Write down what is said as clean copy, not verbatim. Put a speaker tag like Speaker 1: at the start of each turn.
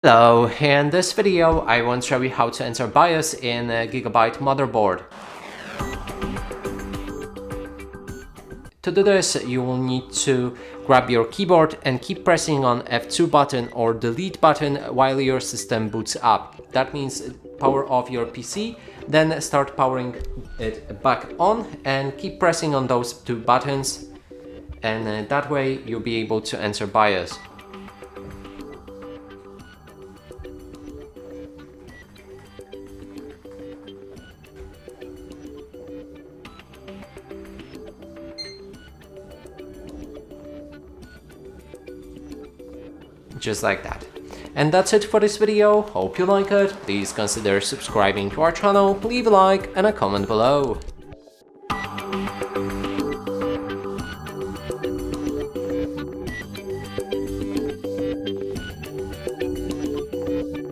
Speaker 1: Hello, in this video I want to show you how to enter BIOS in a Gigabyte motherboard. To do this, you will need to grab your keyboard and keep pressing on F2 button or delete button while your system boots up. That means power off your PC, then start powering it back on and keep pressing on those two buttons, and that way you'll be able to enter BIOS. Just like that. And that's it for this video. Hope you like it. Please consider subscribing to our channel, leave a like and a comment below.